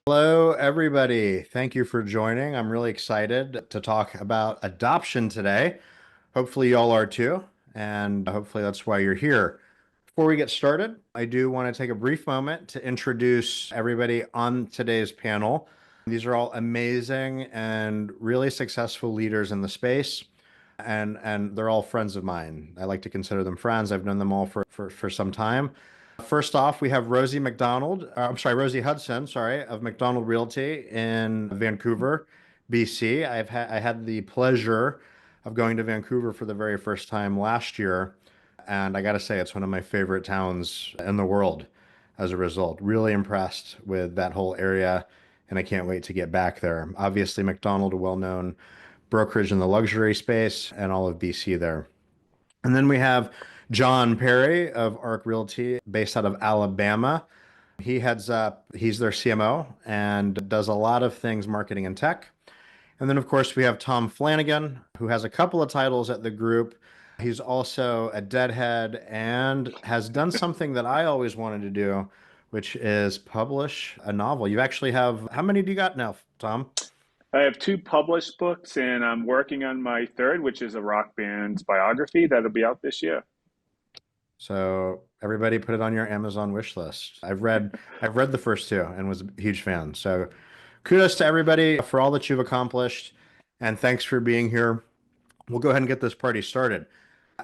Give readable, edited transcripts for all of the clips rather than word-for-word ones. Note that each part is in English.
Hello, everybody. Thank you for joining. I'm really excited to talk about adoption today. Hopefully, y'all are too, and hopefully, that's why you're here. Before we get started, I do want to take a brief moment to introduce everybody on today's panel. These are all amazing and really successful leaders in the space, and they're all friends of mine. I like to consider them friends. I've known them all for some time. First off, we have Rosie Hudson, sorry, of McDonald Realty in Vancouver, BC. I had the pleasure of going to Vancouver for the very first time last year, and I got to say it's one of my favorite towns in the world as a result. Really impressed with that whole area, and I can't wait to get back there. Obviously, McDonald, a well-known brokerage in the luxury space, and all of BC there. And then we have John Perry of Arc Realty, based out of Alabama. He's their CMO and does a lot of things marketing and tech. And then, of course, we have Tom Flanagan, who has a couple of titles at the group. He's also a deadhead and has done something that I always wanted to do, which is publish a novel. You actually have, how many do you got now, Tom? I have two published books, and I'm working on my third, which is a rock band's biography that'll be out this year. So everybody put it on your Amazon wish list. I've read the first two and was a huge fan. So kudos to everybody for all that you've accomplished, and thanks for being here. We'll go ahead and get this party started.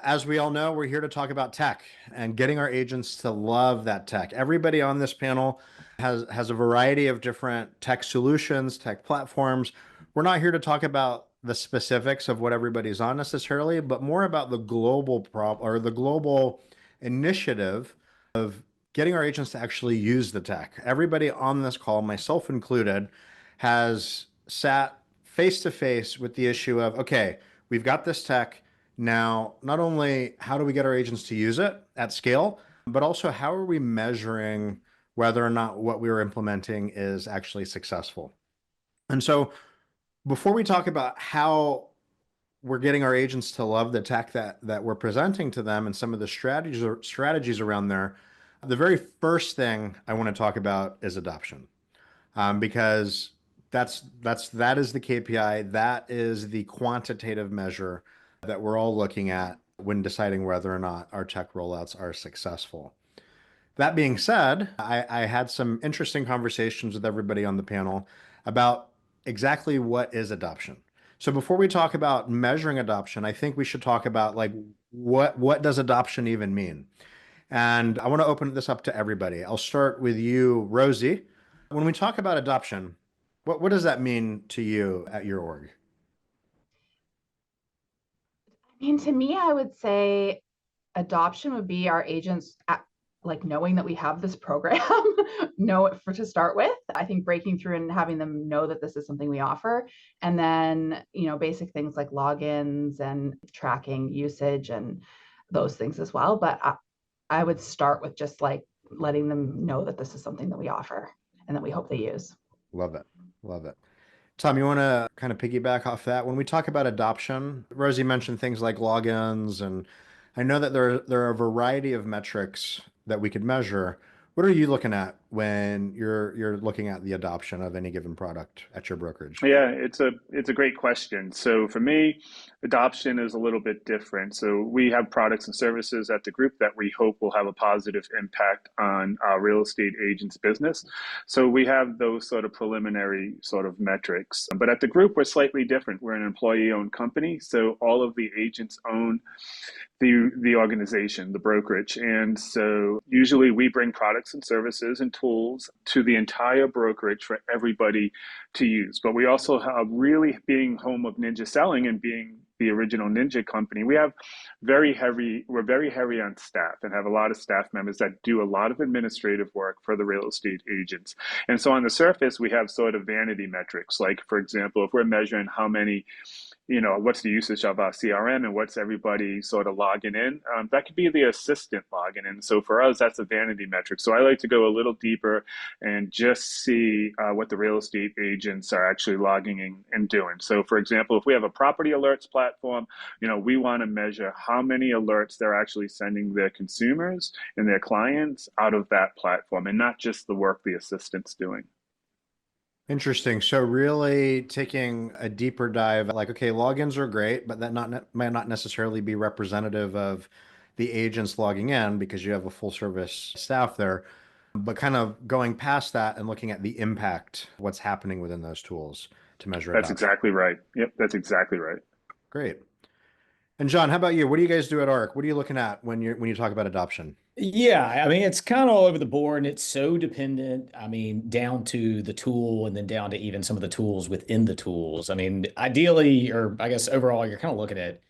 As we all know, we're here to talk about tech and getting our agents to love that tech. Everybody on this panel has a variety of different tech solutions, tech platforms. We're not here to talk about the specifics of what everybody's on necessarily, but more about the global problem or the global initiative of getting our agents to actually use the tech. Everybody on this call, myself included, has sat face to face with the issue of, okay, we've got this tech. Now, not only how do we get our agents to use it at scale, but also how are we measuring whether or not what we are implementing is actually successful? And so before we talk about how we're getting our agents to love the tech that we're presenting to them and some of the strategies around there, the very first thing I want to talk about is adoption, because that is the KPI, that is the quantitative measure that we're all looking at when deciding whether or not our tech rollouts are successful. That being said, I had some interesting conversations with everybody on the panel about exactly what is adoption. So before we talk about measuring adoption, I think we should talk about like what does adoption even mean? And I want to open this up to everybody. I'll start with you, Rosie. When we talk about adoption, what does that mean to you at your org? To me, I would say adoption would be our agents like knowing that we have this program, know it to start with. I think breaking through and having them know that this is something we offer, and then basic things like logins and tracking usage and those things as well. But I would start with just like letting them know that this is something that we offer and that we hope they use. Love it. Love it. Tom, you want to kind of piggyback off that? When we talk about adoption, Rosie mentioned things like logins, and I know that there are a variety of metrics that we could measure. What are you looking at when you're looking at the adoption of any given product at your brokerage? Yeah, it's a great question. So for me, adoption is a little bit different. So we have products and services at the group that we hope will have a positive impact on our real estate agents' business. So we have those sort of preliminary sort of metrics. But at the group, we're slightly different. We're an employee-owned company, so all of the agents own the organization, the brokerage. And so usually we bring products and services and tools to the entire brokerage for everybody to use. But we also have, really being home of ninja selling and being the original ninja company, we're very heavy on staff and have a lot of staff members that do a lot of administrative work for the real estate agents. And so on the surface, we have sort of vanity metrics. Like, for example, if we're measuring how many, what's the usage of our CRM and what's everybody sort of logging in, that could be the assistant logging in. So for us, that's a vanity metric. So I like to go a little deeper and just see what the real estate agents are actually logging in and doing. So for example, if we have a property alerts platform, we want to measure how many alerts they're actually sending their consumers and their clients out of that platform, and not just the work the assistant's doing. Interesting. So really taking a deeper dive, like, okay, logins are great, but that might not necessarily be representative of the agents logging in because you have a full service staff there. But kind of going past that and looking at the impact, what's happening within those tools to measure That's adoption. exactly right. Yep, that's exactly right. Great. And John, how about you? What do you guys do at ARC? What are you looking at when you talk about adoption? Yeah, I mean, it's kind of all over the board and it's so dependent. I mean, down to the tool and then down to even some of the tools within the tools. I mean, ideally, or I guess overall, you're kind of looking at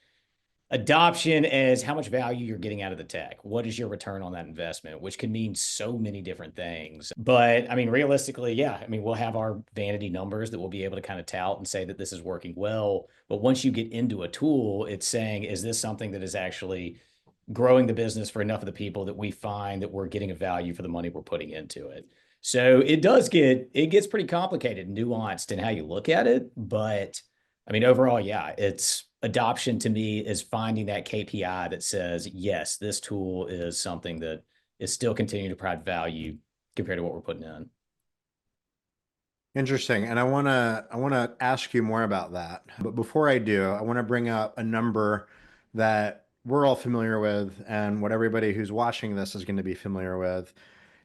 adoption as how much value you're getting out of the tech. What is your return on that investment, which can mean so many different things. But I mean, realistically, yeah, I mean, we'll have our vanity numbers that we'll be able to kind of tout and say that this is working well. But once you get into a tool, it's saying, is this something that is actually growing the business for enough of the people that we find that we're getting a value for the money we're putting into it? So it gets pretty complicated, nuanced in how you look at it. But I mean, overall, yeah, it's adoption to me is finding that KPI that says, yes, this tool is something that is still continuing to provide value compared to what we're putting in. Interesting. And I want to ask you more about that. But before I do, I want to bring up a number that we're all familiar with and what everybody who's watching this is going to be familiar with.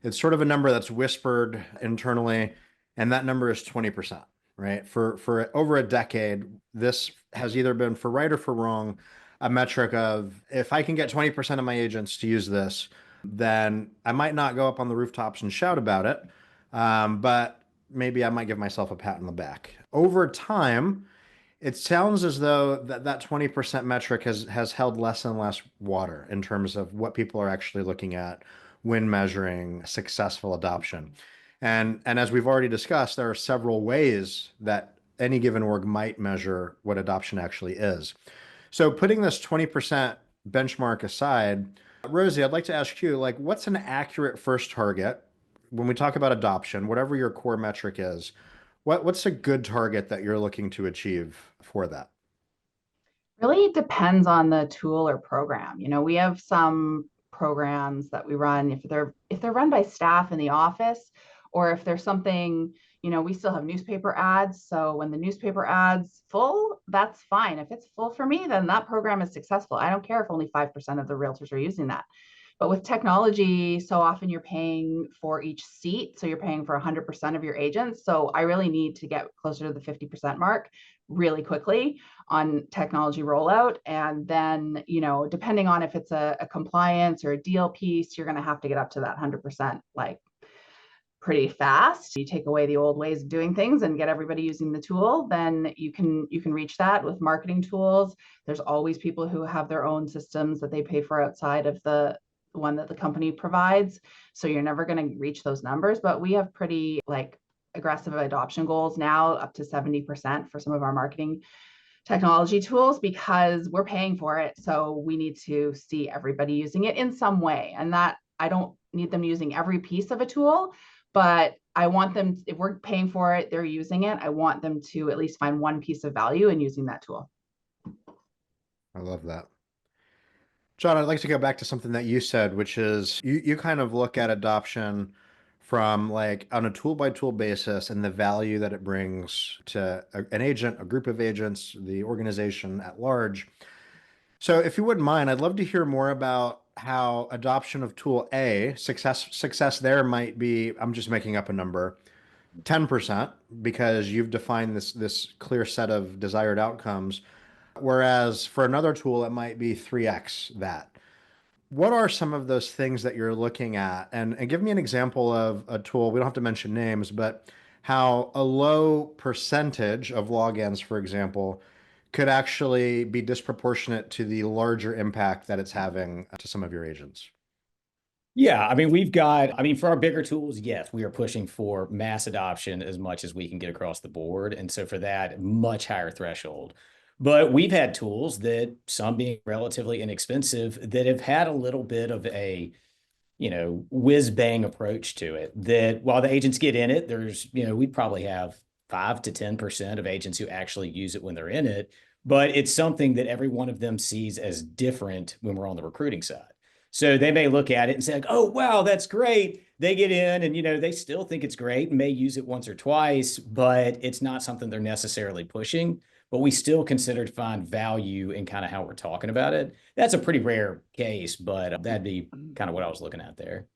It's sort of a number that's whispered internally, and that number is 20%, right? For over a decade, this has either been for right or for wrong, a metric of if I can get 20% of my agents to use this, then I might not go up on the rooftops and shout about it. But maybe I might give myself a pat on the back. Over time, it sounds as though that 20% metric has held less and less water in terms of what people are actually looking at when measuring successful adoption. And as we've already discussed, there are several ways that any given org might measure what adoption actually is. So putting this 20% benchmark aside, Rosie, I'd like to ask you, like, what's an accurate first target when we talk about adoption, whatever your core metric is, what's a good target that you're looking to achieve for that? Really depends on the tool or program. We have some programs that we run if they're run by staff in the office, or if there's something, we still have newspaper ads. So when the newspaper ads full, that's fine. If it's full for me, then that program is successful. I don't care if only 5% of the realtors are using that. But with technology, so often you're paying for each seat. So you're paying for 100% of your agents. So I really need to get closer to the 50% mark really quickly on technology rollout. And then, depending on if it's a compliance or a deal piece, you're going to have to get up to that 100% like pretty fast. You take away the old ways of doing things and get everybody using the tool, then you can reach that with marketing tools. There's always people who have their own systems that they pay for outside of the one that the company provides. So you're never going to reach those numbers, but we have pretty aggressive adoption goals now, up to 70% for some of our marketing technology tools, because we're paying for it. So we need to see everybody using it in some way. And that I don't need them using every piece of a tool, but I want them, if we're paying for it, they're using it. I want them to at least find one piece of value in using that tool. I love that. John, I'd like to go back to something that you said, which is you kind of look at adoption from like on a tool by tool basis and the value that it brings to an agent, a group of agents, the organization at large. So if you wouldn't mind, I'd love to hear more about how adoption of tool A, success there might be, I'm just making up a number, 10% because you've defined this clear set of desired outcomes. Whereas for another tool, it might be 3x that. What are some of those things that you're looking at? And give me an example of a tool. We don't have to mention names, but how a low percentage of logins, for example, could actually be disproportionate to the larger impact that it's having to some of your agents. Yeah, I mean, for our bigger tools, yes, we are pushing for mass adoption as much as we can get across the board. And so for that, much higher threshold. But we've had tools that, some being relatively inexpensive, that have had a little bit of a, whiz bang approach to it. That while the agents get in it, we'd probably have 5 to 10% of agents who actually use it when they're in it. But it's something that every one of them sees as different when we're on the recruiting side. So they may look at it and say, like, oh, wow, that's great. they get in and, they still think it's great and may use it once or twice, but it's not something they're necessarily pushing. But we still consider to find value in kind of how we're talking about it. That's a pretty rare case, but that'd be kind of what I was looking at there.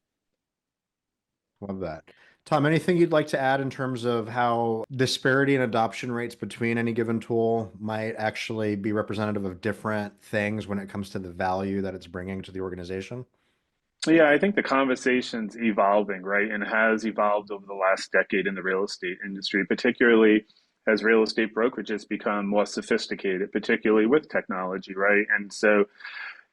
Love that. Tom, anything you'd like to add in terms of how disparity in adoption rates between any given tool might actually be representative of different things when it comes to the value that it's bringing to the organization? Yeah, I think the conversation's evolving, right? And has evolved over the last decade in the real estate industry, particularly as real estate brokerages become more sophisticated, particularly with technology, right? And so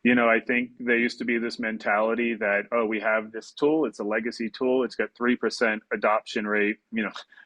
I think there used to be this mentality that, oh, we have this tool, it's a legacy tool, it's got 3% adoption rate,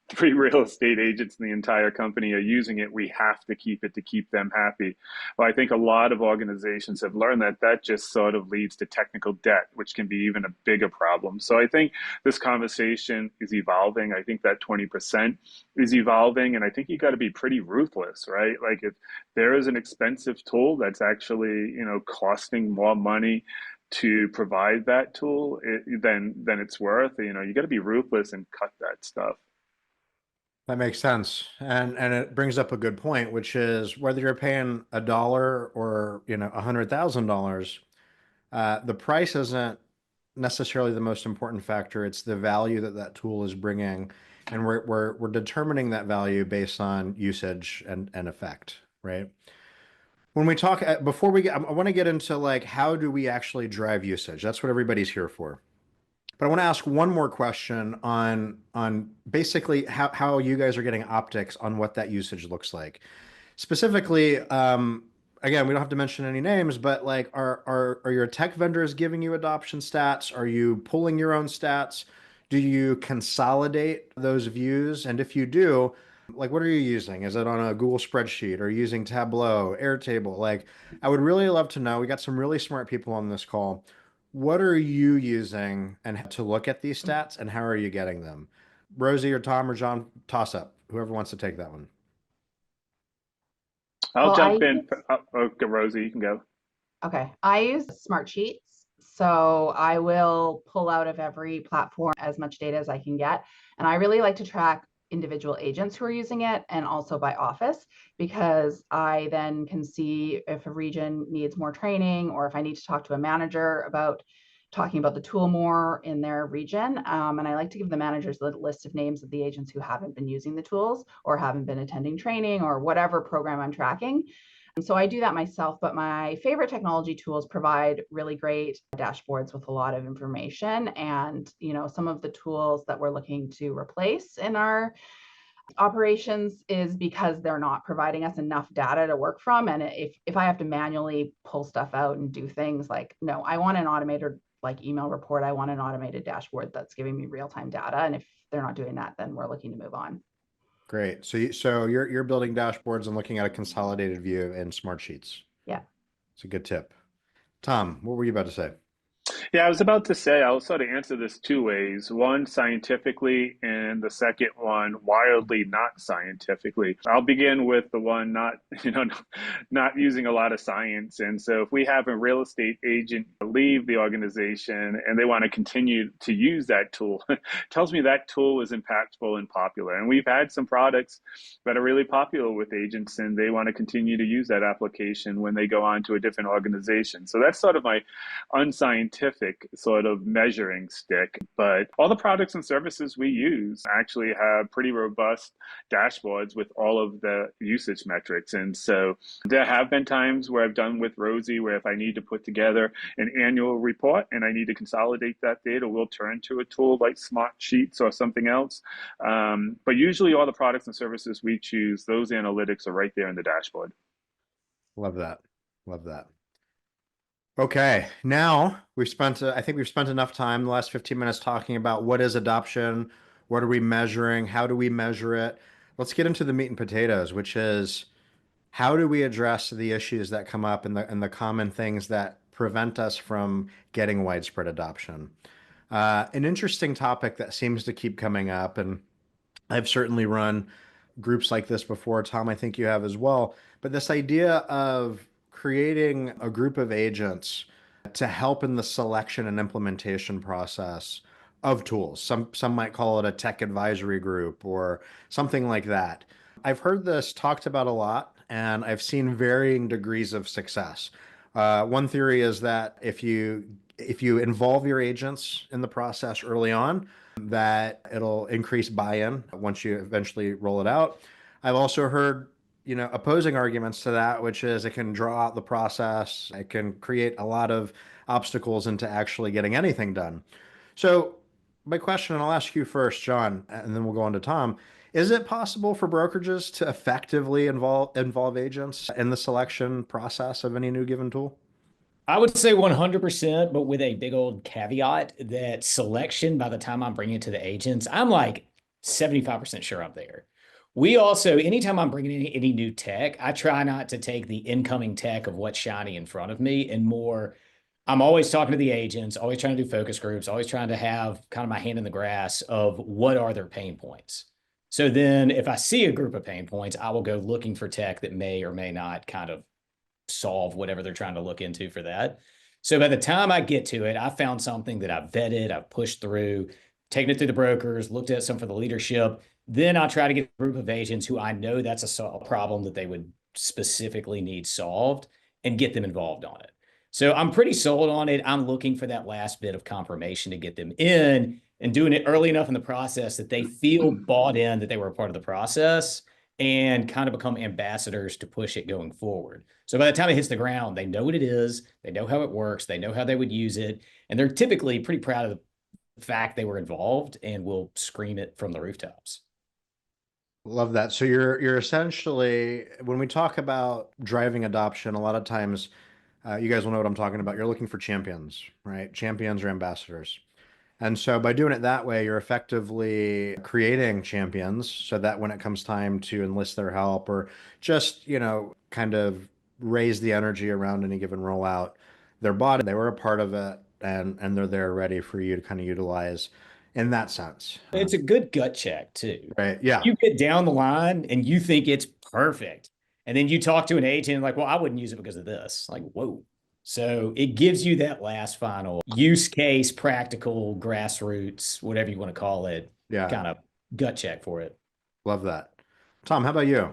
3 real estate agents in the entire company are using it. We have to keep it to keep them happy. Well, I think a lot of organizations have learned that that just sort of leads to technical debt, which can be even a bigger problem. So I think this conversation is evolving. I think that 20% is evolving. And I think you got to be pretty ruthless, right? Like if there is an expensive tool that's actually, costing more money to provide that tool than it's worth, you got to be ruthless and cut that stuff. That makes sense. And it brings up a good point, which is whether you're paying a dollar or, $100,000, the price isn't necessarily the most important factor. It's the value that that tool is bringing. And we're determining that value based on usage and effect, right? When we talk, before we get, I want to get into like, how do we actually drive usage? That's what everybody's here for. But I want to ask one more question on basically how you guys are getting optics on what that usage looks like. Specifically, again, we don't have to mention any names, but like, are your tech vendors giving you adoption stats? Are you pulling your own stats? Do you consolidate those views? And if you do, like, what are you using? Is it on a Google spreadsheet or using Tableau, Airtable? Like, I would really love to know. We got some really smart people on this call. What are you using and to look at these stats, and how are you getting them? Rosie or Tom or John, toss up. Whoever wants to take that one. I'll Well, I jump in. use Okay, Rosie, you can go. Okay, I use smart sheets. So I will pull out of every platform as much data as I can get. And I really like to track individual agents who are using it and also by office, because I then can see if a region needs more training or if I need to talk to a manager about talking about the tool more in their region. And I like to give the managers the list of names of the agents who haven't been using the tools or haven't been attending training or whatever program I'm tracking. So I do that myself, but my favorite technology tools provide really great dashboards with a lot of information. And, some of the tools that we're looking to replace in our operations is because they're not providing us enough data to work from. And if I have to manually pull stuff out and do things like, no, I want an automated like email report. I want an automated dashboard that's giving me real-time data. And if they're not doing that, then we're looking to move on. Great. So you're building dashboards and looking at a consolidated view in Smartsheets. Yeah. It's a good tip. Tom, what were you about to say? Yeah, I was about to say I'll sort of answer this two ways. One scientifically, and the second one wildly not scientifically. I'll begin with the one not, not using a lot of science. And so if we have a real estate agent leave the organization and they want to continue to use that tool, tells me that tool is impactful and popular. And we've had some products that are really popular with agents and they want to continue to use that application when they go on to a different organization. So that's sort of my unscientific sort of measuring stick. But all the products and services we use actually have pretty robust dashboards with all of the usage metrics. And so there have been times where I've done with Rosie where if I need to put together an annual report and I need to consolidate that data, we'll turn to a tool like Smartsheets or something else. But usually all the products and services we choose, those analytics are right there in the dashboard. Love that. Love that. Okay, now I think we've spent enough time the last 15 minutes talking about what is adoption, what are we measuring, how do we measure it? Let's get into the meat and potatoes, which is how do we address the issues that come up and the common things that prevent us from getting widespread adoption? An interesting topic that seems to keep coming up, and I've certainly run groups like this before. Tom, I think you have as well. But this idea of creating a group of agents to help in the selection and implementation process of tools. Some might call it a tech advisory group or something like that. I've heard this talked about a lot, and I've seen varying degrees of success. One theory is that if you involve your agents in the process early on, that it'll increase buy-in once you eventually roll it out. I've also heard, opposing arguments to that, which is it can draw out the process, it can create a lot of obstacles into actually getting anything done. So my question, and I'll ask you first, John, and then we'll go on to Tom. Is it possible for brokerages to effectively involve agents in the selection process of any new given tool? I would say 100%, but with a big old caveat that selection, by the time I'm bringing it to the agents, I'm like 75% sure I'm there. We also, anytime I'm bringing in any new tech, I try not to take the incoming tech of what's shiny in front of me and more, I'm always talking to the agents, always trying to do focus groups, always trying to have kind of my hand in the grass of what are their pain points. So then if I see a group of pain points, I will go looking for tech that may or may not kind of solve whatever they're trying to look into for that. So by the time I get to it, I found something that I've vetted, I've pushed through, taken it through the brokers, looked at some for the leadership. Then I try to get a group of agents who I know that's a problem that they would specifically need solved and get them involved on it. So I'm pretty sold on it. I'm looking for that last bit of confirmation to get them in and doing it early enough in the process that they feel bought in, that they were a part of the process and kind of become ambassadors to push it going forward. So by the time it hits the ground, they know what it is, they know how it works, they know how they would use it, and they're typically pretty proud of the fact they were involved and will scream it from the rooftops. Love that. So you're essentially, when we talk about driving adoption, a lot of times, you guys will know what I'm talking about. You're looking for champions, right? Champions or ambassadors. And so by doing it that way, you're effectively creating champions so that when it comes time to enlist their help or just, kind of raise the energy around any given rollout, they're bought, they were a part of it, and they're there ready for you to kind of utilize in that sense. It's a good gut check too. Right. Yeah. You get down the line and you think it's perfect. And then you talk to an agent like, well, I wouldn't use it because of this. Like, whoa. So it gives you that last final use case, practical, grassroots, whatever you want to call it, Yeah. kind of gut check for it. Love that. Tom, how about you?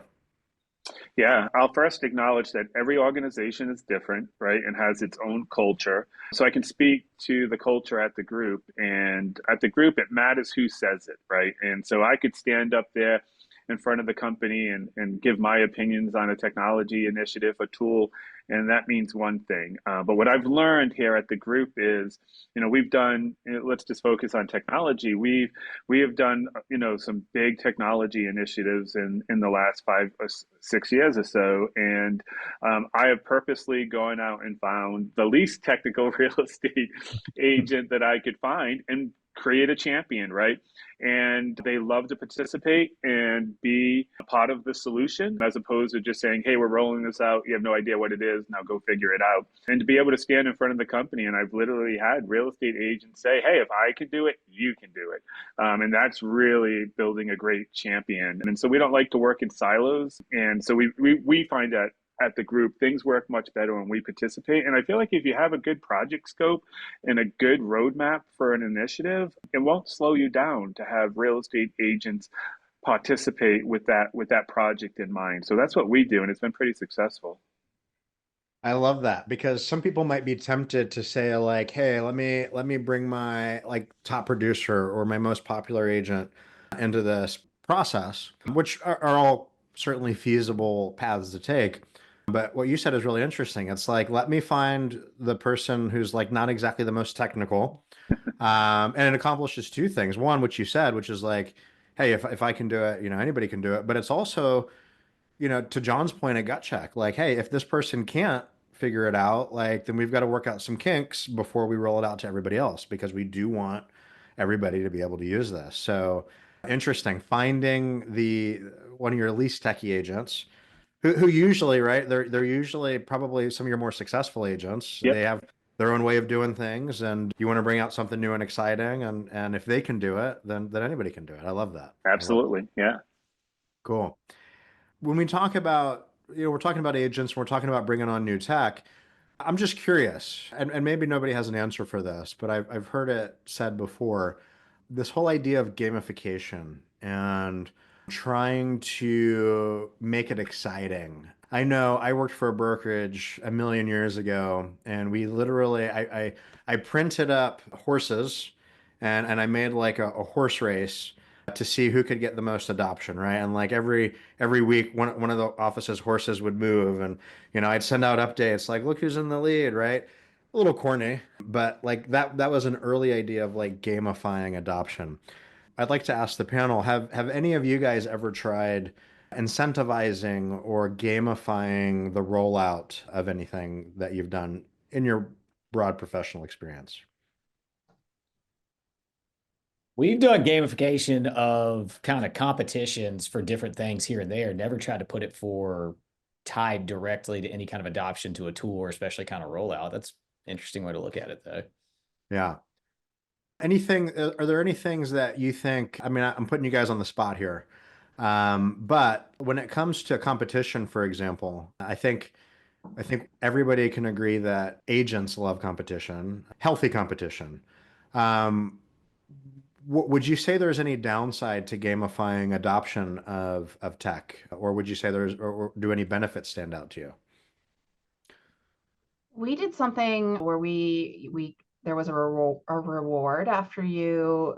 Yeah, I'll first acknowledge that every organization is different, right, and has its own culture. So I can speak to the culture at the group, and at the group, it matters who says it, right? And so I could stand up there in front of the company and give my opinions on a technology initiative, a tool, and that means one thing. But what I've learned here at the group is, we've done, let's just focus on technology. We have done, some big technology initiatives in the last 5 or 6 years or so. And I have purposely gone out and found the least technical real estate agent that I could find and create a champion, right? And they love to participate and be a part of the solution as opposed to just saying, hey, we're rolling this out. You have no idea what it is. Now go figure it out. And to be able to stand in front of the company. And I've literally had real estate agents say, hey, if I can do it, you can do it. And that's really building a great champion. And so we don't like to work in silos. And so we find that at the group, things work much better when we participate. And I feel like if you have a good project scope and a good roadmap for an initiative, it won't slow you down to have real estate agents participate with that project in mind. So that's what we do, and it's been pretty successful. I love that because some people might be tempted to say like, "Hey, let me bring my like top producer or my most popular agent into this process," which are all certainly feasible paths to take. But what you said is really interesting. It's like, let me find the person who's like not exactly the most technical, and it accomplishes two things. One, which you said, which is like, hey, if I can do it, anybody can do it. But it's also, to John's point, a gut check. Like, hey, if this person can't figure it out, like, then we've got to work out some kinks before we roll it out to everybody else because we do want everybody to be able to use this. So interesting. Finding the one of your least techie agents who usually, right, they're usually probably some of your more successful agents. Yep, They have their own way of doing things, and you want to bring out something new and exciting, and if they can do it, then anybody can do it. I love that. I love that. absolutely. Yeah. Cool. When we talk about, we're talking about agents, we're talking about bringing on new tech. I'm just curious, and maybe nobody has an answer for this, but I've heard it said before. this whole idea of gamification and trying to make it exciting. I know I worked for a brokerage a million years ago, and we literally I printed up horses and I made like a horse race to see who could get the most adoption, right? And like every week one of the office's horses would move, and I'd send out updates like, look who's in the lead, right? A little corny, but like that was an early idea of like gamifying adoption. I'd like to ask the panel, have any of you guys ever tried incentivizing or gamifying the rollout of anything that you've done in your broad professional experience? We've done gamification of kind of competitions for different things here and there. Never tried to put it for tied directly to any kind of adoption to a tool or especially kind of rollout. That's an interesting way to look at it, though. Yeah. Are there any things that you think, I mean, I'm putting you guys on the spot here. But when it comes to competition, for example, I think everybody can agree that agents love competition, healthy competition. Um, would you say there's any downside to gamifying adoption of tech, or would you say or do any benefits stand out to you? We did something where we there was a reward after you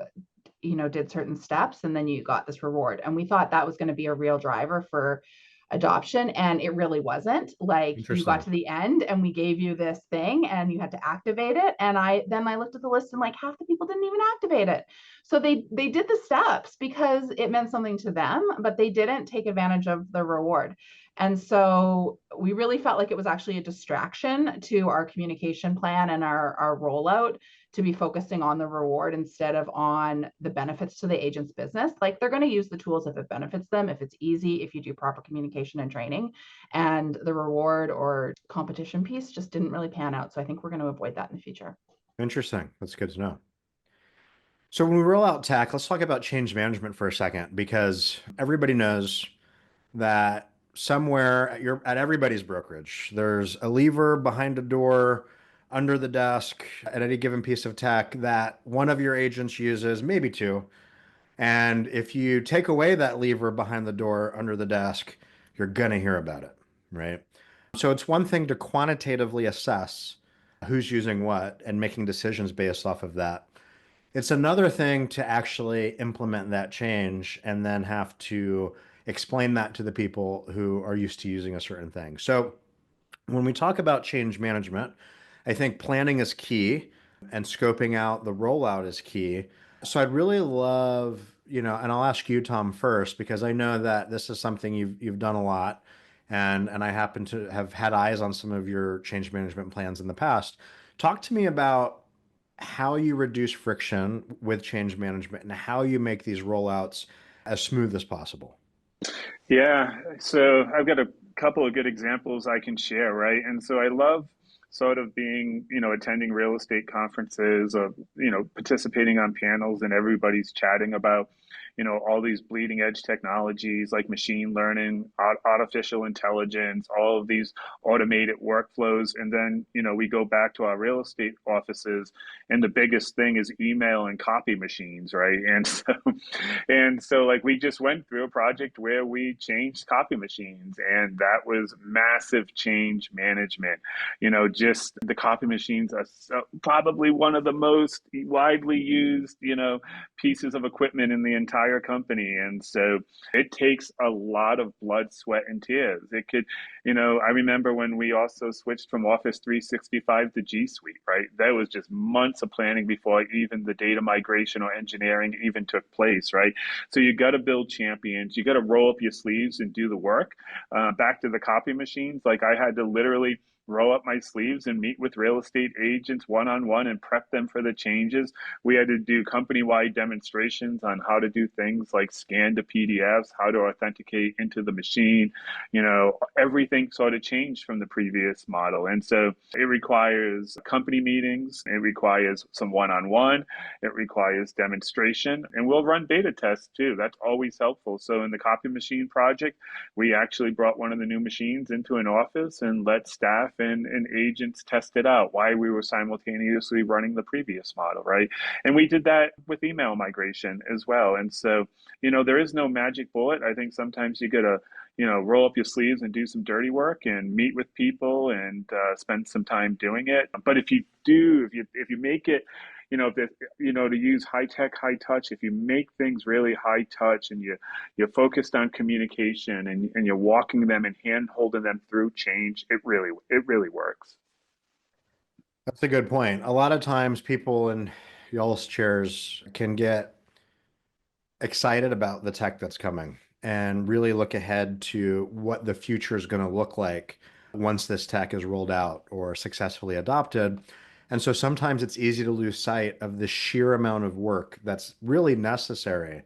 did certain steps, and then you got this reward, and we thought that was going to be a real driver for adoption, and it really wasn't. Like, you got Interesting. to the end and we gave you this thing and you had to activate it, and I looked at the list and like half the people didn't even activate it. So they did the steps because it meant something to them, but they didn't take advantage of the reward. And so we really felt like it was actually a distraction to our communication plan and our rollout, to be focusing on the reward instead of on the benefits to the agent's business. Like, they're going to use the tools if it benefits them, if it's easy, if you do proper communication and training. And the reward or competition piece just didn't really pan out. So I think we're going to avoid that in the future. Interesting. That's good to know. So when we roll out tech, let's talk about change management for a second, because everybody knows that somewhere at everybody's brokerage, there's a lever behind a door, under the desk, at any given piece of tech that one of your agents uses, maybe two. And if you take away that lever behind the door, under the desk, you're gonna hear about it, right? So it's one thing to quantitatively assess who's using what and making decisions based off of that. It's another thing to actually implement that change and then have to explain that to the people who are used to using a certain thing. So when we talk about change management, I think planning is key and scoping out the rollout is key. So I'd really love, and I'll ask you, Tom, first, because I know that this is something you've done a lot, and I happen to have had eyes on some of your change management plans in the past. Talk to me about how you reduce friction with change management and how you make these rollouts as smooth as possible. Yeah, so I've got a couple of good examples I can share, right? And so I love sort of being, attending real estate conferences, or, participating on panels, and everybody's chatting about, all these bleeding edge technologies like machine learning, artificial intelligence, all of these automated workflows. And then, we go back to our real estate offices, and the biggest thing is email and copy machines, right? And so like, we just went through a project where we changed copy machines, and that was massive change management. Just the copy machines are probably one of the most widely used, pieces of equipment in the entire company. And so it takes a lot of blood, sweat, and tears. It could, I remember when we also switched from Office 365 to G Suite, right? That was just months of planning before even the data migration or engineering even took place, right? So you got to build champions. You got to roll up your sleeves and do the work. Back to the copy machines, like, I had to literally roll up my sleeves and meet with real estate agents one-on-one and prep them for the changes. We had to do company-wide demonstrations on how to do things like scan to PDFs, how to authenticate into the machine. Everything sort of changed from the previous model. And so it requires company meetings, it requires some one-on-one, it requires demonstration, and we'll run beta tests too. That's always helpful. So in the copy machine project, we actually brought one of the new machines into an office and let staff and agents test it out, why we were simultaneously running the previous model, right? And we did that with email migration as well. And so, there is no magic bullet. I think sometimes you got to, roll up your sleeves and do some dirty work and meet with people and spend some time doing it. But if you do, if you make it, to use high tech, high touch, if you make things really high touch and you're focused on communication and you're walking them and hand holding them through change, it really works. That's a good point. A lot of times people in y'all's chairs can get excited about the tech that's coming and really look ahead to what the future is going to look like once this tech is rolled out or successfully adopted. And so sometimes it's easy to lose sight of the sheer amount of work that's really necessary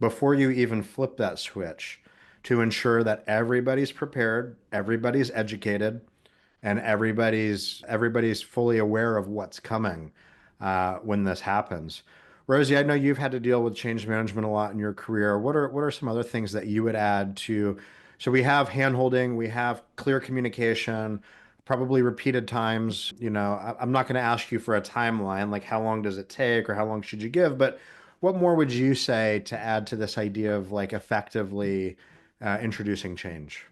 before you even flip that switch to ensure that everybody's prepared, everybody's educated, and everybody's fully aware of what's coming when this happens. Rosie, I know you've had to deal with change management a lot in your career. What are some other things that you would add to? So we have handholding, we have clear communication, probably repeated times. I'm not going to ask you for a timeline, like how long does it take or how long should you give, but what more would you say to add to this idea of like effectively introducing change?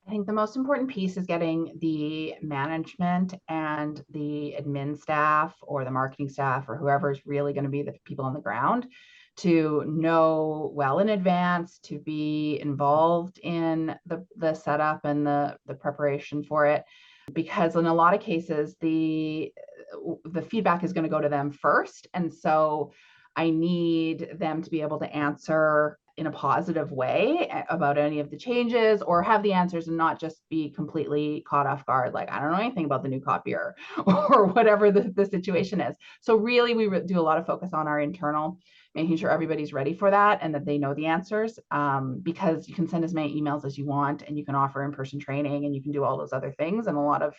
I think the most important piece is getting the management and the admin staff or the marketing staff or whoever is really going to be the people on the ground to know well in advance, to be involved in the setup and the preparation for it. Because in a lot of cases, the feedback is going to go to them first. And so I need them to be able to answer in a positive way about any of the changes or have the answers and not just be completely caught off guard. Like, I don't know anything about the new copier or whatever the situation is. So really, we do a lot of focus on our internal, making sure everybody's ready for that and that they know the answers, because you can send as many emails as you want and you can offer in-person training and you can do all those other things. And a lot of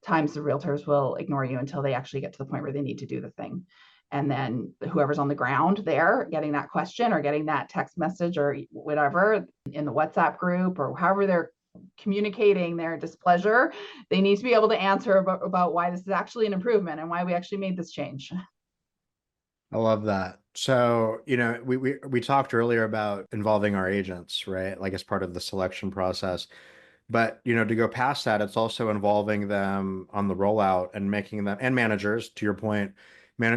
times the realtors will ignore you until they actually get to the point where they need to do the thing. And then whoever's on the ground there getting that question or getting that text message or whatever in the WhatsApp group or however they're communicating their displeasure, they need to be able to answer about why this is actually an improvement and why we actually made this change. I love that. So, we talked earlier about involving our agents, right? Like as part of the selection process. But, to go past that, it's also involving them on the rollout and making them, and managers, to your point,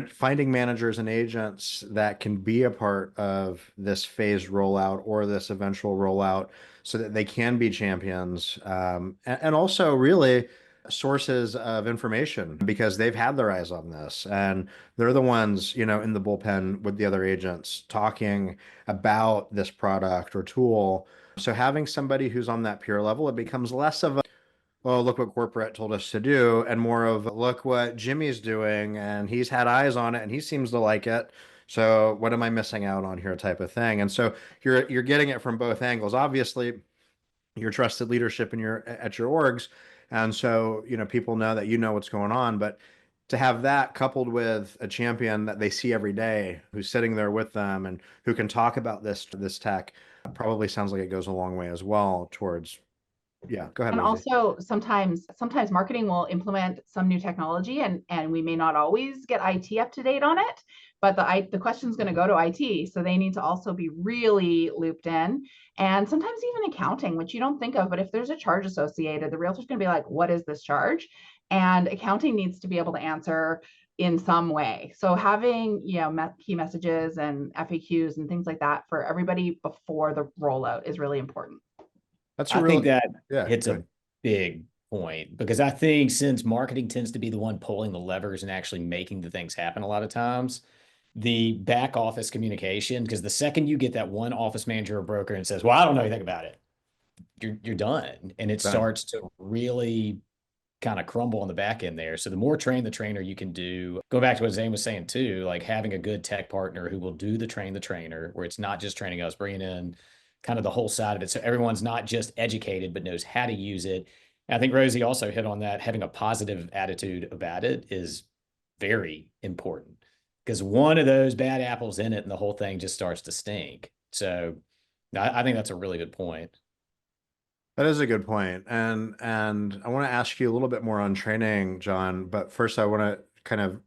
finding managers and agents that can be a part of this phased rollout or this eventual rollout so that they can be champions. And also really sources of information because they've had their eyes on this and they're the ones, in the bullpen with the other agents talking about this product or tool. So having somebody who's on that peer level, it becomes less of a, oh, look what corporate told us to do, and more of look what Jimmy's doing, and he's had eyes on it, and he seems to like it. So what am I missing out on here, type of thing. And so you're getting it from both angles. Obviously, your trusted leadership in at your orgs, and so people know that you know what's going on, but to have that coupled with a champion that they see every day who's sitting there with them and who can talk about this tech probably sounds like it goes a long way as well towards, yeah, go ahead, And Rosie. also sometimes marketing will implement some new technology and we may not always get IT up to date on it, but the question is going to go to IT. So they need to also be really looped in. And sometimes even accounting, which you don't think of, but if there's a charge associated, the realtor's going to be like, what is this charge? And accounting needs to be able to answer in some way. So having, key messages and FAQs and things like that for everybody before the rollout is really important. That's a I real, think that yeah, hits good. a big point because I think since marketing tends to be the one pulling the levers and actually making the things happen a lot of times, the back office communication, because the second you get that one office manager or broker and says, well, I don't know anything about it, you're done. And it Done. starts to really kind of crumble on the back end there. So the more train the trainer you can do, go back to what Zane was saying too, like having a good tech partner who will do the train the trainer, where it's not just training us, bringing in kind of the whole side of it. So everyone's not just educated, but knows how to use it. And I think Rosie also hit on that. Having a positive attitude about it is very important because one of those bad apples in it and the whole thing just starts to stink. So I think that's a really good point. That is a good point. And I want to ask you a little bit more on training, John, but first I want to kind of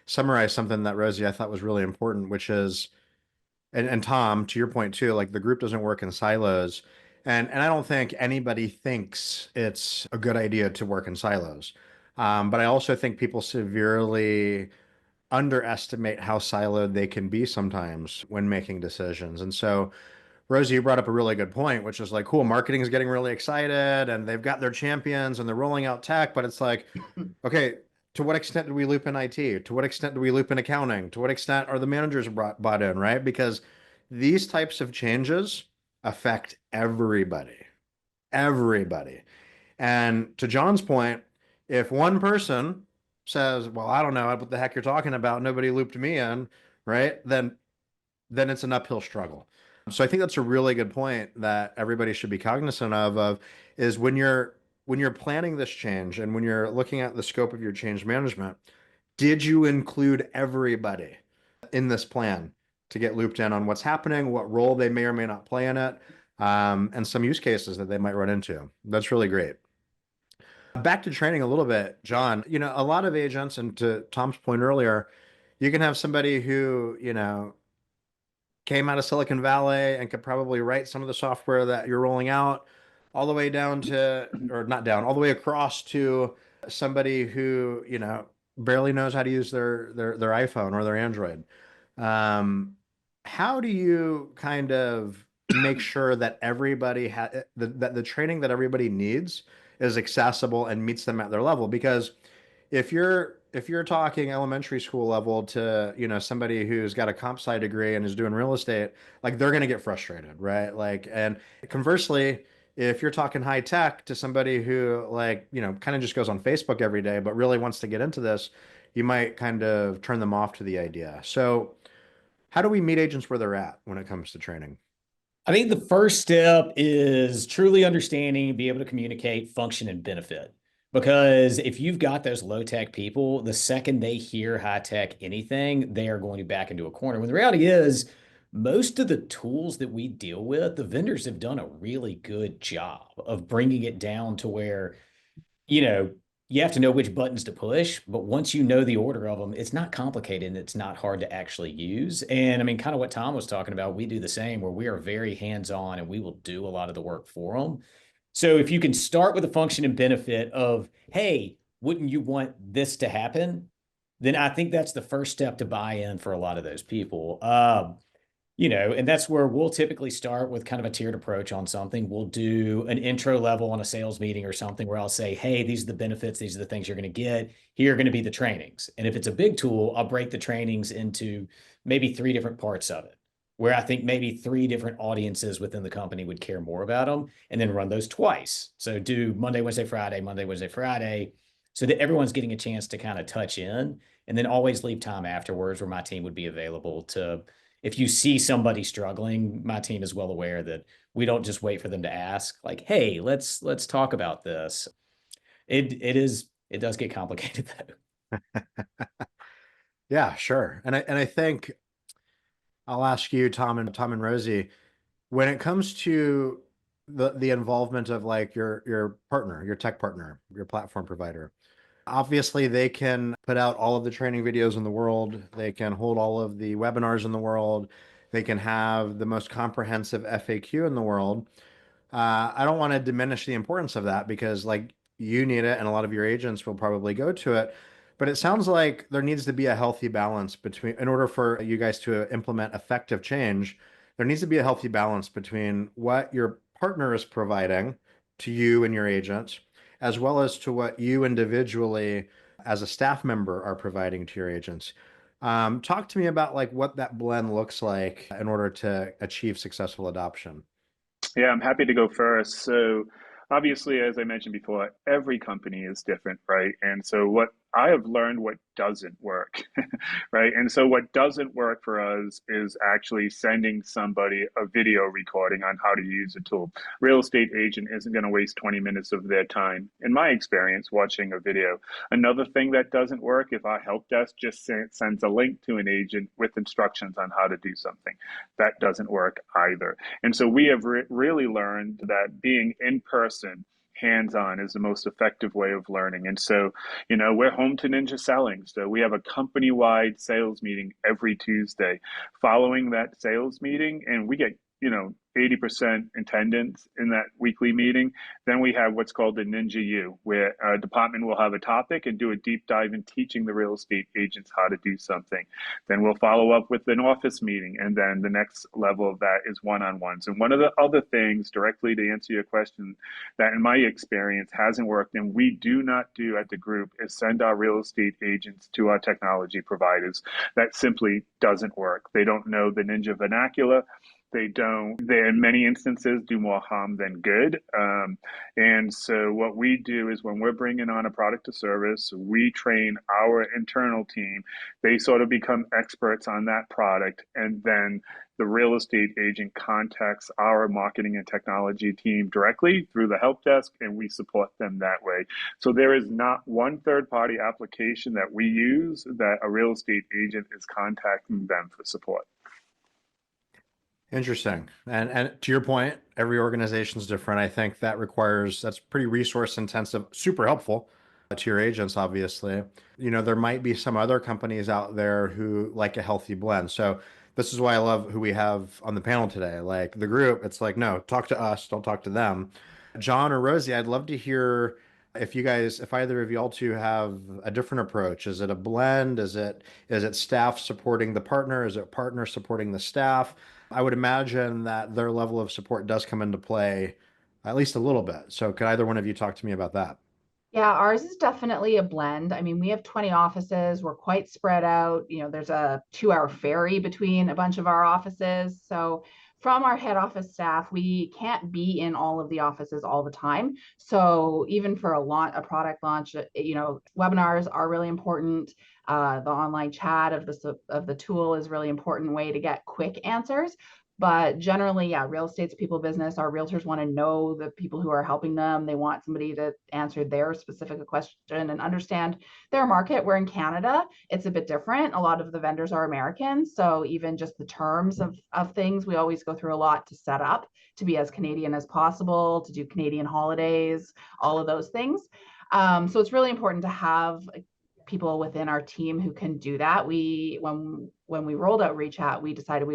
summarize something that Rosie I thought was really important, which is and Tom, to your point too, like the group doesn't work in silos. And I don't think anybody thinks it's a good idea to work in silos. But I also think people severely underestimate how siloed they can be sometimes when making decisions. And so Rosie, you brought up a really good point, which is like, cool, marketing is getting really excited and they've got their champions and they're rolling out tech, but it's like, okay, to what extent do we loop in IT? To what extent do we loop in accounting? To what extent are the managers bought in, right? Because these types of changes affect everybody, everybody. And to John's point, if one person says, well, I don't know what the heck you're talking about, nobody looped me in, right? Then it's an uphill struggle. So I think that's a really good point that everybody should be cognizant of is when you're planning this change and when you're looking at the scope of your change management, did you include everybody in this plan to get looped in on what's happening, what role they may or may not play in it, and some use cases that they might run into? That's really great. Back to training a little bit, John, a lot of agents, and to Tom's point earlier, you can have somebody who, came out of Silicon Valley and could probably write some of the software that you're rolling out all the way down to, or not down, all the way across to somebody who, barely knows how to use their iPhone or their Android. Um, how do you kind of make sure that everybody that the training that everybody needs is accessible and meets them at their level? Because if you're talking elementary school level to, somebody who's got a comp sci degree and is doing real estate, like they're going to get frustrated, right? Like, and conversely, if you're talking high tech to somebody who like, kind of just goes on Facebook every day, but really wants to get into this, you might kind of turn them off to the idea. So how do we meet agents where they're at when it comes to training? I think the first step is truly understanding, be able to communicate function and benefit. Because if you've got those low tech people, the second they hear high tech anything, they are going to back into a corner. When the reality is, most of the tools that we deal with, the vendors have done a really good job of bringing it down to where you know, you have to know which buttons to push, but once you know the order of them, it's not complicated and it's not hard to actually use. And I mean, kind of what Tom was talking about, we do the same where we are very hands-on and we will do a lot of the work for them. So if you can start with the function and benefit of, hey, wouldn't you want this to happen? Then I think that's the first step to buy in for a lot of those people. And that's where we'll typically start with kind of a tiered approach on something. We'll do an intro level on a sales meeting or something where I'll say, hey, these are the benefits. These are the things you're going to get. Here are going to be the trainings. And if it's a big tool, I'll break the trainings into maybe 3 different parts of it, where I think maybe 3 different audiences within the company would care more about them, and then run those twice. So do Monday, Wednesday, Friday, so that everyone's getting a chance to kind of touch in, and then always leave time afterwards where my team would be available to, if you see somebody struggling, my team is well aware that we don't just wait for them to ask, like, hey, let's talk about this. It does get complicated though. Yeah, sure. And I think I'll ask you, Tom and Rosie, when it comes to the involvement of like your partner, your tech partner, your platform provider, obviously they can put out all of the training videos in the world, they can hold all of the webinars in the world, they can have the most comprehensive FAQ in the world. I don't want to diminish the importance of that because like you need it and a lot of your agents will probably go to it. But it sounds like there needs to be a healthy balance between, in order for you guys to implement effective change, there needs to be a healthy balance between what your partner is providing to you and your agents, as well as to what you individually as a staff member are providing to your agents. Talk to me about like what that blend looks like in order to achieve successful adoption. Yeah, I'm happy to go first. So, obviously, as I mentioned before, every company is different, right? And so, what I have learned what doesn't work, right? And so what doesn't work for us is actually sending somebody a video recording on how to use a tool. Real estate agent isn't going to waste 20 minutes of their time, in my experience, watching a video. Another thing that doesn't work, if our help desk just sends a link to an agent with instructions on how to do something, that doesn't work either. And so we have really learned that being in person, hands-on, is the most effective way of learning. And so, we're home to ninja selling. So we have a company-wide sales meeting every Tuesday. Following that sales meeting, and we get 80% attendance in that weekly meeting. Then we have what's called the Ninja U, where a department will have a topic and do a deep dive in teaching the real estate agents how to do something. Then we'll follow up with an office meeting. And then the next level of that is one-on-ones. And one of the other things, directly to answer your question, that in my experience hasn't worked and we do not do at the group is send our real estate agents to our technology providers. That simply doesn't work. They don't know the ninja vernacular. They in many instances do more harm than good. And so what we do is when we're bringing on a product or service, we train our internal team. They sort of become experts on that product. And then the real estate agent contacts our marketing and technology team directly through the help desk, and we support them that way. So there is not one third-party application that we use that a real estate agent is contacting them for support. Interesting. And to your point, every organization is different. I think that's pretty resource intensive, super helpful to your agents, obviously. There might be some other companies out there who like a healthy blend. So this is why I love who we have on the panel today. Like the group, it's like, no, talk to us, don't talk to them. John or Rosie, I'd love to hear if either of you all two have a different approach. Is it a blend? Is it staff supporting the partner? Is it partner supporting the staff? I would imagine that their level of support does come into play at least a little bit. So could either one of you talk to me about that? Yeah, ours is definitely a blend. I mean, we have 20 offices. We're quite spread out. There's a 2-hour ferry between a bunch of our offices. So from our head office staff, we can't be in all of the offices all the time. So even for a product launch, webinars are really important. The online chat of the tool is really important way to get quick answers. But generally, yeah, real estate's people business. Our realtors want to know the people who are helping them. They want somebody to answer their specific question and understand their market. Where in Canada, it's a bit different. A lot of the vendors are American. So even just the terms of things, we always go through a lot to set up to be as Canadian as possible, to do Canadian holidays, all of those things. So it's really important to have people within our team who can do that. When we rolled out Rechat, we decided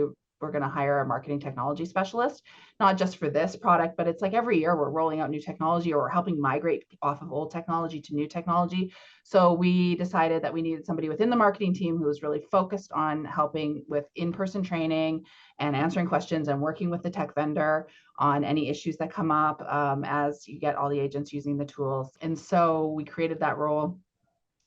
we're going to hire a marketing technology specialist, not just for this product, but it's like every year we're rolling out new technology or we're helping migrate off of old technology to new technology. So we decided that we needed somebody within the marketing team who was really focused on helping with in-person training and answering questions and working with the tech vendor on any issues that come up as you get all the agents using the tools. And so we created that role.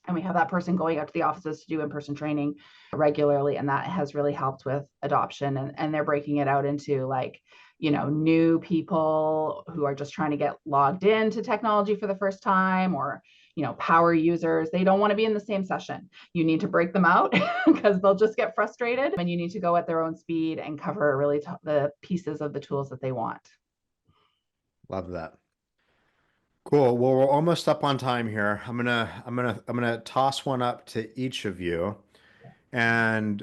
And we have that person going out to the offices to do in-person training regularly. And that has really helped with adoption. And they're breaking it out into new people who are just trying to get logged into technology for the first time, or, power users. They don't want to be in the same session. You need to break them out because they'll just get frustrated, and you need to go at their own speed and cover really the pieces of the tools that they want. Love that. Cool. Well, we're almost up on time here. I'm gonna toss one up to each of you. And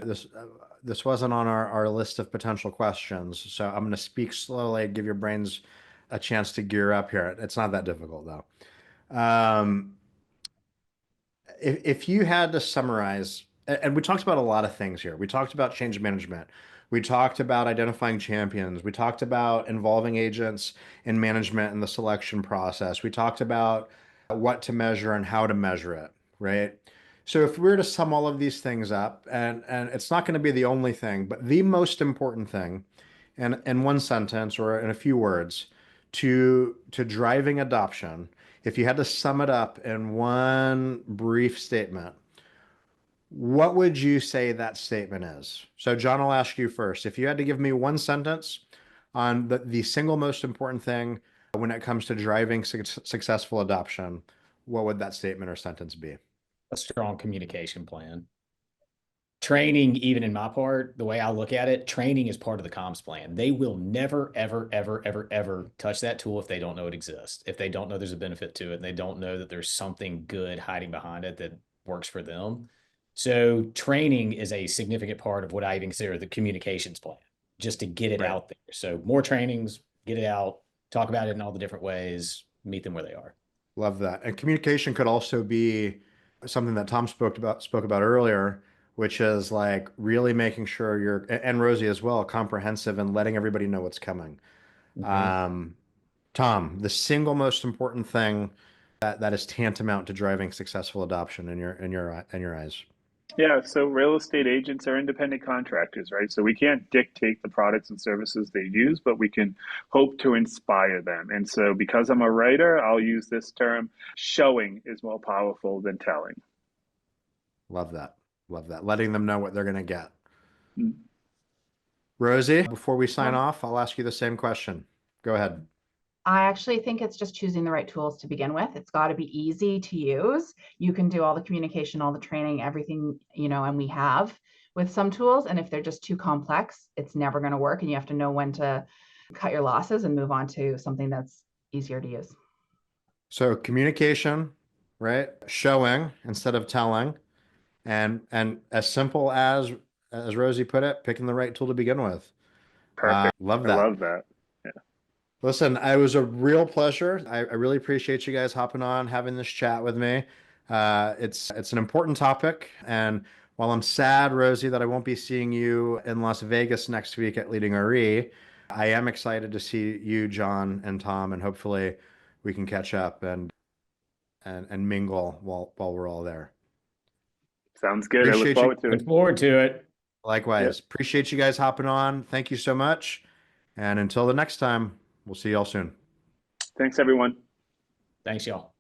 this wasn't on our list of potential questions, so I'm gonna speak slowly, give your brains a chance to gear up here. It's not that difficult though. If you had to summarize, and we talked about a lot of things here. We talked about change management. We talked about identifying champions. We talked about involving agents in management and the selection process. We talked about what to measure and how to measure it, right? So if we were to sum all of these things up, and it's not going to be the only thing, but the most important thing, and in one sentence or in a few words, to driving adoption, if you had to sum it up in one brief statement, what would you say that statement is? So, John, I'll ask you first. If you had to give me one sentence on the single most important thing when it comes to driving successful adoption, what would that statement or sentence be? a strong communication plan. Training, even in my part, the way I look at it, training is part of the comms plan. They will never, ever, ever, ever, ever touch that tool if they don't know it exists, if they don't know there's a benefit to it, and they don't know that there's something good hiding behind it that works for them. So training is a significant part of what I even consider the communications plan, just to get it Right. out there. So more trainings, get it out, talk about it in all the different ways, meet them where they are. Love that. And communication could also be something that Tom spoke about earlier, which is like really making sure you're, and Rosie as well, comprehensive and letting everybody know what's coming. Um, Tom, the single most important thing that is tantamount to driving successful adoption in your eyes. Yeah, so real estate agents are independent contractors, right? So we can't dictate the products and services they use, but we can hope to inspire them. And so because I'm a writer, I'll use this term, showing is more powerful than telling. Love that. Love that. Letting them know what they're going to get. Mm. Rosie, before we sign Yeah. off, I'll ask you the same question. Go ahead. I actually think it's just choosing the right tools to begin with. It's got to be easy to use. You can do all the communication, all the training, everything, and we have with some tools. And if they're just too complex, it's never going to work. And you have to know when to cut your losses and move on to something that's easier to use. So communication, right? Showing instead of telling, and as simple as Rosie put it, picking the right tool to begin with. Perfect. Love I that. love that. Listen, it was a real pleasure. I really appreciate you guys hopping on, having this chat with me. It's an important topic, and while I'm sad, Rosie, that I won't be seeing you in Las Vegas next week at Leading RE, I am excited to see you, John, and Tom, and hopefully we can catch up and mingle while we're all there. Sounds good. I look Appreciate you. forward to Look it. forward to it. Likewise. Yep. Appreciate you guys hopping on. Thank you so much. And until the next time, we'll see y'all soon. Thanks, everyone. Thanks, y'all.